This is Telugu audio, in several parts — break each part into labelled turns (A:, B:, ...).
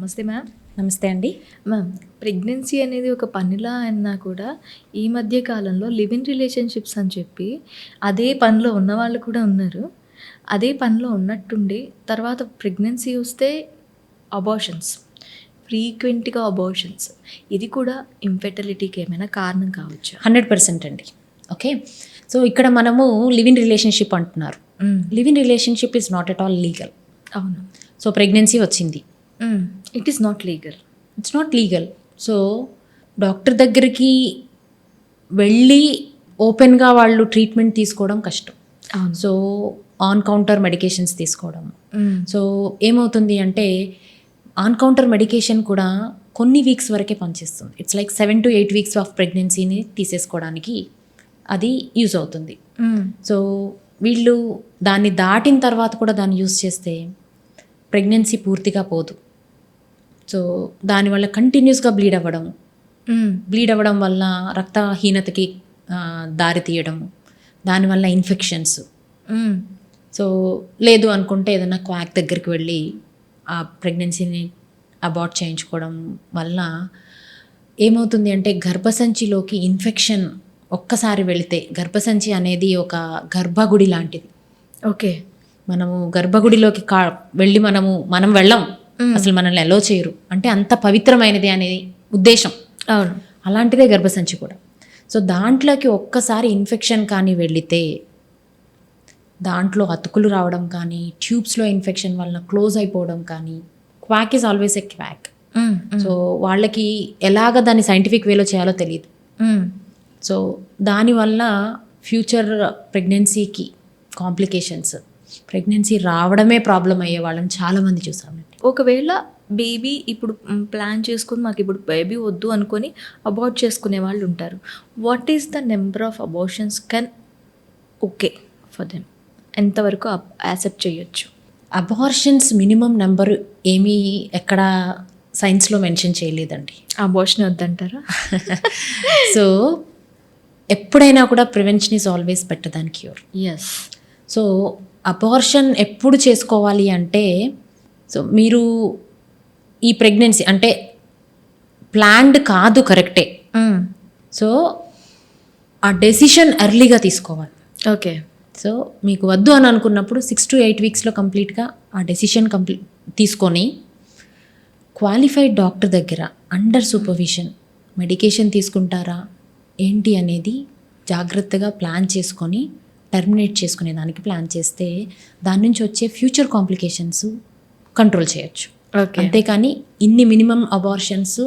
A: నమస్తే మ్యామ్.
B: నమస్తే అండి.
A: మ్యామ్, ప్రెగ్నెన్సీ అనేది ఒక పనిలా అన్నా కూడా ఈ మధ్య కాలంలో లివ్ ఇన్ రిలేషన్‌షిప్స్ అని చెప్పి అదే పనిలో ఉన్నవాళ్ళు కూడా ఉన్నారు. అదే పనిలో ఉన్నట్టుండి తర్వాత ప్రెగ్నెన్సీ వస్తే అబార్షన్స్, ఫ్రీక్వెంట్‌గా అబార్షన్స్. ఇది కూడా ఇన్‌ఫెర్టిలిటీకి ఏమైనా కారణం కావచ్చా?
B: 100% అండి. ఓకే. సో ఇక్కడ మనము లివ్ ఇన్ రిలేషన్షిప్ అంటున్నారు. Live in relationship is not at all legal.
A: అవును.
B: సో ప్రెగ్నెన్సీ వచ్చింది,
A: it is not legal.
B: It's not legal. So doctor దగ్గరికి వెళ్ళి ఓపెన్గా వాళ్ళు ట్రీట్మెంట్ తీసుకోవడం కష్టం.
A: అవును.
B: సో ఆన్ కౌంటర్ మెడికేషన్స్ తీసుకోవడం. సో ఏమవుతుంది అంటే ఆన్ కౌంటర్ మెడికేషన్ కూడా కొన్ని వీక్స్ వరకే పనిచేస్తుంది. It's like 7 to 8 weeks of ప్రెగ్నెన్సీని తీసేసుకోవడానికి అది యూజ్ అవుతుంది. సో వీళ్ళు దాన్ని దాటిన తర్వాత కూడా దాన్ని యూజ్ చేస్తే ప్రెగ్నెన్సీ పూర్తిగా పోదు. సో దానివల్ల కంటిన్యూస్గా బ్లీడ్ అవ్వడం వల్ల రక్తహీనతకి దారి తీయడము, దానివల్ల ఇన్ఫెక్షన్స్. సో లేదు అనుకుంటే ఏదైనా క్వాక్ దగ్గరికి వెళ్ళి ఆ ప్రెగ్నెన్సీని అబార్ట్ చేయించుకోవడం వల్ల ఏమవుతుంది అంటే గర్భసంచిలోకి ఇన్ఫెక్షన్ ఒక్కసారి వెళితే, గర్భసంచి అనేది ఒక గర్భగుడి లాంటిది.
A: ఓకే.
B: మనము గర్భగుడిలోకి వెళ్ళి మనం వెళ్ళం, అసలు మనల్ని ఎలో చేయరు, అంటే అంత పవిత్రమైనది అనేది ఉద్దేశం.
A: అవును.
B: అలాంటిదే గర్భసంచి కూడా. సో దాంట్లోకి ఒక్కసారి ఇన్ఫెక్షన్ కానీ వెళితే దాంట్లో అతుకులు రావడం కానీ, ట్యూబ్స్లో ఇన్ఫెక్షన్ వల్ల క్లోజ్ అయిపోవడం కానీ, quack is always a quack. So వాళ్ళకి ఎలాగ దాన్ని సైంటిఫిక్ వేలో చేయాలో తెలియదు. సో దానివల్ల ఫ్యూచర్ ప్రెగ్నెన్సీకి కాంప్లికేషన్స్, ప్రెగ్నెన్సీ రావడమే ప్రాబ్లం అయ్యే వాళ్ళని చాలామంది చూసామండి.
A: ఒకవేళ బేబీ ఇప్పుడు ప్లాన్ చేసుకుని మాకు ఇప్పుడు బేబీ వద్దు అనుకొని అబార్ట్ చేసుకునే వాళ్ళు ఉంటారు. What is the number of abortions can okay for them? ఎంతవరకు యాక్సెప్ట్ చేయొచ్చు?
B: అబార్షన్స్ మినిమం నెంబరు ఏమీ ఎక్కడ సైన్స్లో మెన్షన్ చేయలేదండి.
A: అబార్షన్ వద్దంటారా?
B: సో ఎప్పుడైనా కూడా prevention is always better than cure.
A: Yes.
B: So abortion ఎప్పుడు చేసుకోవాలి అంటే, సో మీరు ఈ ప్రెగ్నెన్సీ అంటే ప్లాన్డ్ కాదు, కరెక్టే. సో ఆ డెసిషన్ ఎర్లీగా తీసుకోవాలి.
A: ఓకే.
B: సో మీకు వద్దు అని అనుకున్నప్పుడు 6 to 8 వీక్స్లో కంప్లీట్గా ఆ డెసిషన్ తీసుకొని క్వాలిఫైడ్ డాక్టర్ దగ్గర అండర్ సూపర్విజన్ మెడికేషన్ తీసుకుంటారా ఏంటి అనేది జాగ్రత్తగా ప్లాన్ చేసుకొని టర్మినేట్ చేసుకునే దానికి ప్లాన్ చేస్తే దాని నుంచి వచ్చే ఫ్యూచర్ కాంప్లికేషన్స్ కంట్రోల్ చేయొచ్చు. అంతేకాని ఇన్ని మినిమం అబార్షన్స్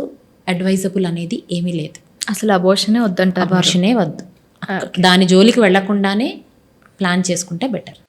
B: అడ్వైజబుల్ అనేది ఏమీ లేదు.
A: అసలు అబార్షనే వద్దంటారు.
B: అబార్షనే వద్దు. దాని జోలికి వెళ్లకుండానే ప్లాన్ చేసుకుంటే బెటర్.